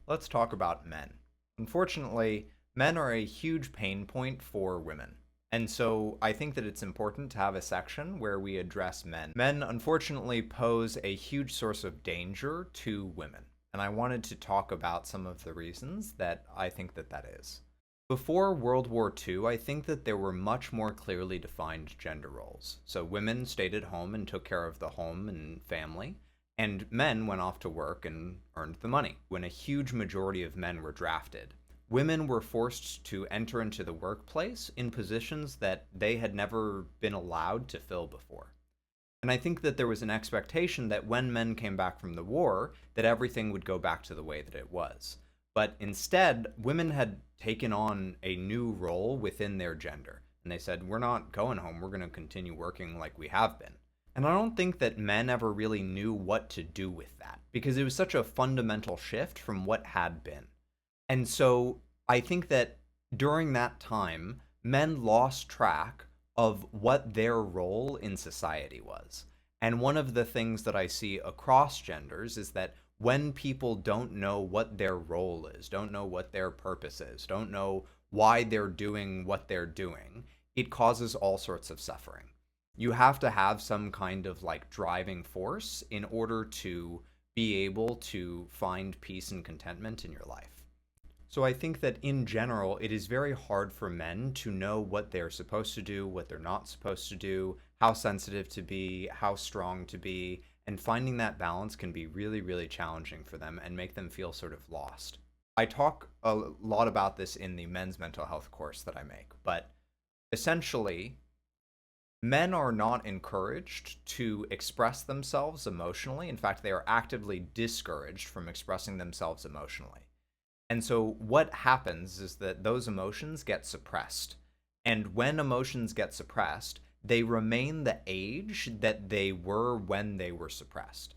let's talk about men. Unfortunately, men are a huge pain point for women. And so I think that it's important to have a section where we address men. Men, unfortunately, pose a huge source of danger to women. And I wanted to talk about some of the reasons that I think that that is. Before World War II, I think that there were much more clearly defined gender roles. So women stayed at home and took care of the home and family, and men went off to work and earned the money. When a huge majority of men were drafted, women were forced to enter into the workplace in positions that they had never been allowed to fill before. And I think that there was an expectation that when men came back from the war, that everything would go back to the way that it was. But instead, women had taken on a new role within their gender. And they said, we're not going home, we're going to continue working like we have been. And I don't think that men ever really knew what to do with that because it was such a fundamental shift from what had been. And so I think that during that time, men lost track of what their role in society was. And one of the things that I see across genders is that when people don't know what their role is, don't know what their purpose is, don't know why they're doing what they're doing, it causes all sorts of suffering. You have to have some kind of like driving force in order to be able to find peace and contentment in your life. So I think that in general, it is very hard for men to know what they're supposed to do, what they're not supposed to do, how sensitive to be, how strong to be, and finding that balance can be really, really challenging for them and make them feel sort of lost. I talk a lot about this in the men's mental health course that I make, but essentially, men are not encouraged to express themselves emotionally. In fact, they are actively discouraged from expressing themselves emotionally. And so what happens is that those emotions get suppressed. And when emotions get suppressed, they remain the age that they were when they were suppressed.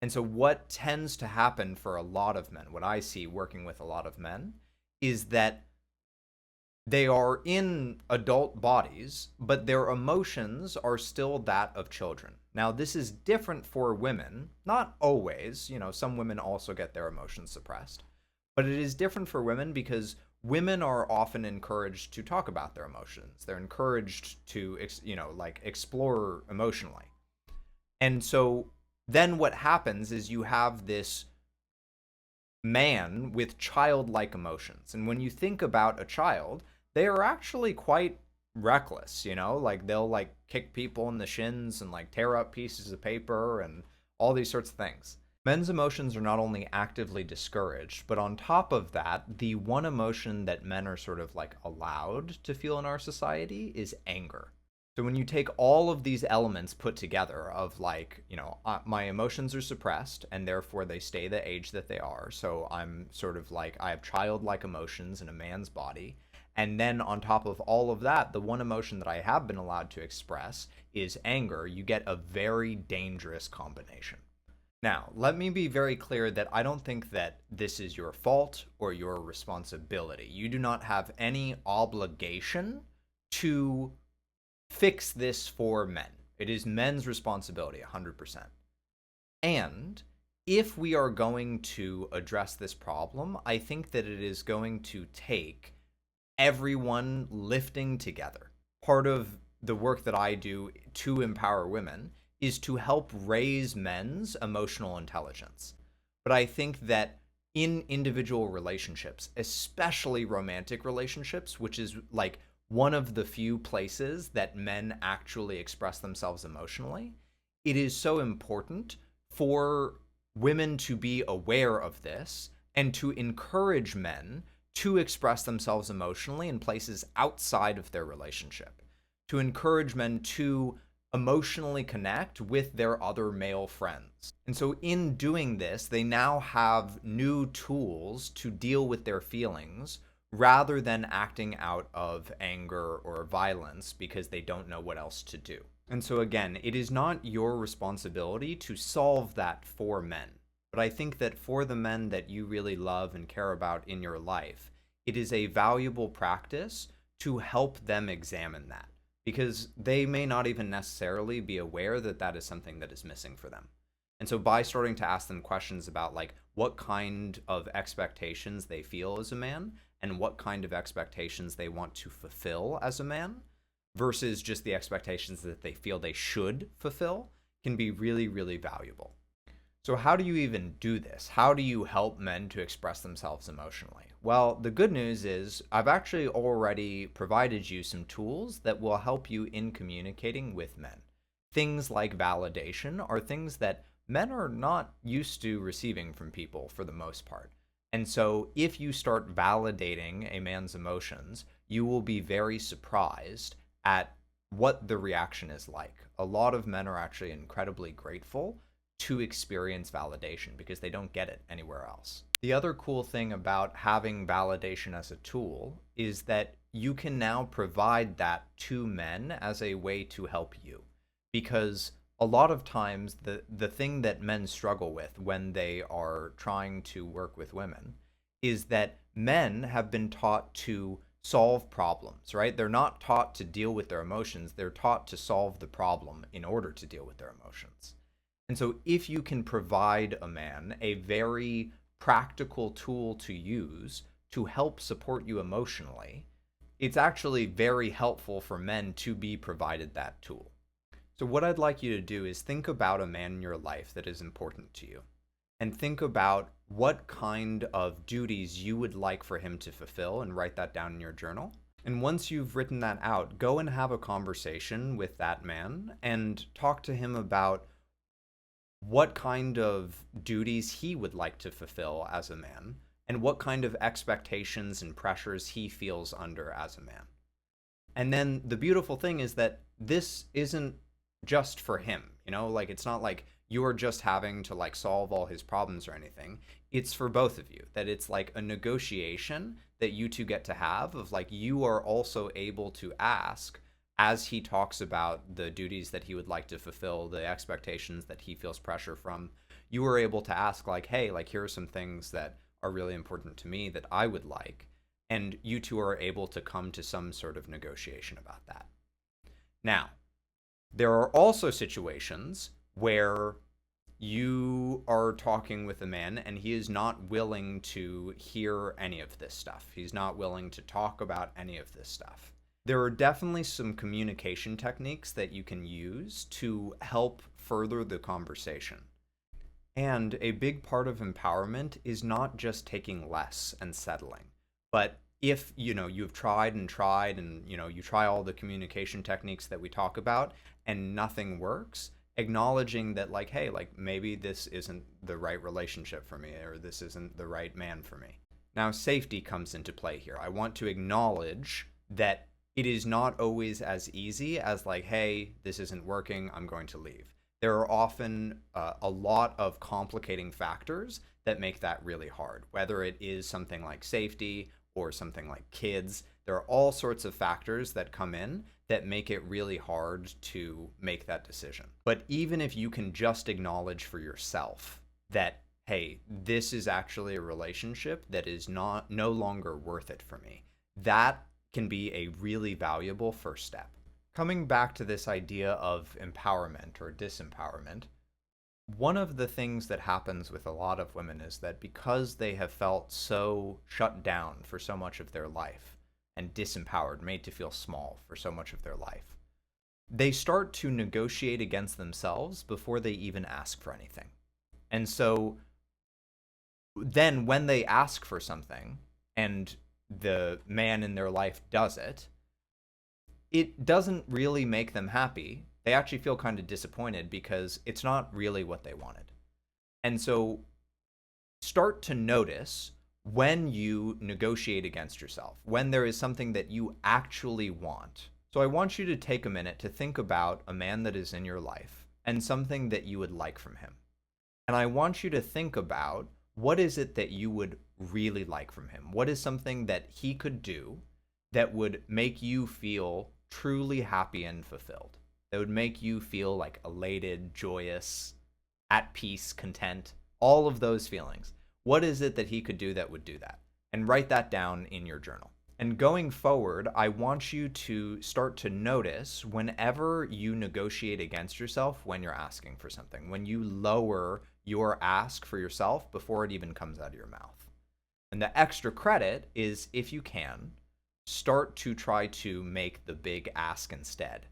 And so what tends to happen for a lot of men, what I see working with a lot of men, is that they are in adult bodies, but their emotions are still that of children. Now, this is different for women, not always, some women also get their emotions suppressed. But it is different for women because women are often encouraged to talk about their emotions. They're encouraged to, explore emotionally. And so then what happens is you have this man with childlike emotions. And when you think about a child, they are actually quite reckless, like they'll like kick people in the shins and like tear up pieces of paper and all these sorts of things. Men's emotions are not only actively discouraged, but on top of that, the one emotion that men are sort of like allowed to feel in our society is anger. So when you take all of these elements put together of like, my emotions are suppressed and therefore they stay the age that they are. So I'm sort of like, I have childlike emotions in a man's body. And then on top of all of that, the one emotion that I have been allowed to express is anger. You get a very dangerous combination. Now, let me be very clear that I don't think that this is your fault or your responsibility. You do not have any obligation to fix this for men. It is men's responsibility, 100%. And if we are going to address this problem, I think that it is going to take everyone lifting together. Part of the work that I do to empower women is to help raise men's emotional intelligence. But I think that in individual relationships, especially romantic relationships, which is like one of the few places that men actually express themselves emotionally, it is so important for women to be aware of this and to encourage men to express themselves emotionally in places outside of their relationship, to encourage men to emotionally connect with their other male friends. And so in doing this, they now have new tools to deal with their feelings rather than acting out of anger or violence because they don't know what else to do. And so again, it is not your responsibility to solve that for men. But I think that for the men that you really love and care about in your life, it is a valuable practice to help them examine that, because they may not even necessarily be aware that that is something that is missing for them. And so by starting to ask them questions about like what kind of expectations they feel as a man and what kind of expectations they want to fulfill as a man versus just the expectations that they feel they should fulfill can be really, really valuable. So how do you even do this? How do you help men to express themselves emotionally? Well, the good news is I've actually already provided you some tools that will help you in communicating with men. Things like validation are things that men are not used to receiving from people for the most part. And so if you start validating a man's emotions, you will be very surprised at what the reaction is like. A lot of men are actually incredibly grateful to experience validation because they don't get it anywhere else. The other cool thing about having validation as a tool is that you can now provide that to men as a way to help you. Because a lot of times the thing that men struggle with when they are trying to work with women is that men have been taught to solve problems, right? They're not taught to deal with their emotions. They're taught to solve the problem in order to deal with their emotions. And so if you can provide a man a very practical tool to use to help support you emotionally, it's actually very helpful for men to be provided that tool. So what I'd like you to do is think about a man in your life that is important to you and think about what kind of duties you would like for him to fulfill and write that down in your journal. And once you've written that out, go and have a conversation with that man and talk to him about what kind of duties he would like to fulfill as a man and what kind of expectations and pressures he feels under as a man. And then the beautiful thing is that this isn't just for him, like it's not like you're just having to like solve all his problems or anything. It's for both of you, that it's like a negotiation that you two get to have of like you are also able to ask as he talks about the duties that he would like to fulfill, the expectations that he feels pressure from. You are able to ask like, hey, like here are some things that are really important to me that I would like, and you two are able to come to some sort of negotiation about that. Now, there are also situations where you are talking with a man and he is not willing to hear any of this stuff. He's not willing to talk about any of this stuff. There are definitely some communication techniques that you can use to help further the conversation. And a big part of empowerment is not just taking less and settling, but if you've tried and you try all the communication techniques that we talk about and nothing works, acknowledging that like, hey, like maybe this isn't the right relationship for me or this isn't the right man for me. Now safety comes into play here. I want to acknowledge that it is not always as easy as like, hey, this isn't working, I'm going to leave. There are often a lot of complicating factors that make that really hard, whether it is something like safety or something like kids. There are all sorts of factors that come in that make it really hard to make that decision. But even if you can just acknowledge for yourself that, hey, this is actually a relationship that is no longer worth it for me, that can be a really valuable first step. Coming back to this idea of empowerment or disempowerment, one of the things that happens with a lot of women is that because they have felt so shut down for so much of their life and disempowered, made to feel small for so much of their life, they start to negotiate against themselves before they even ask for anything. And so then when they ask for something and the man in their life does it, it doesn't really make them happy. They actually feel kind of disappointed because it's not really what they wanted. And so start to notice when you negotiate against yourself, when there is something that you actually want. So I want you to take a minute to think about a man that is in your life and something that you would like from him. And I want you to think about what is it that you would really like from him? What is something that he could do that would make you feel truly happy and fulfilled? That would make you feel like elated, joyous, at peace, content, all of those feelings. What is it that he could do that would do that? And write that down in your journal. And going forward, I want you to start to notice whenever you negotiate against yourself when you're asking for something, when you lower your ask for yourself before it even comes out of your mouth. And the extra credit is, if you can, start to try to make the big ask instead.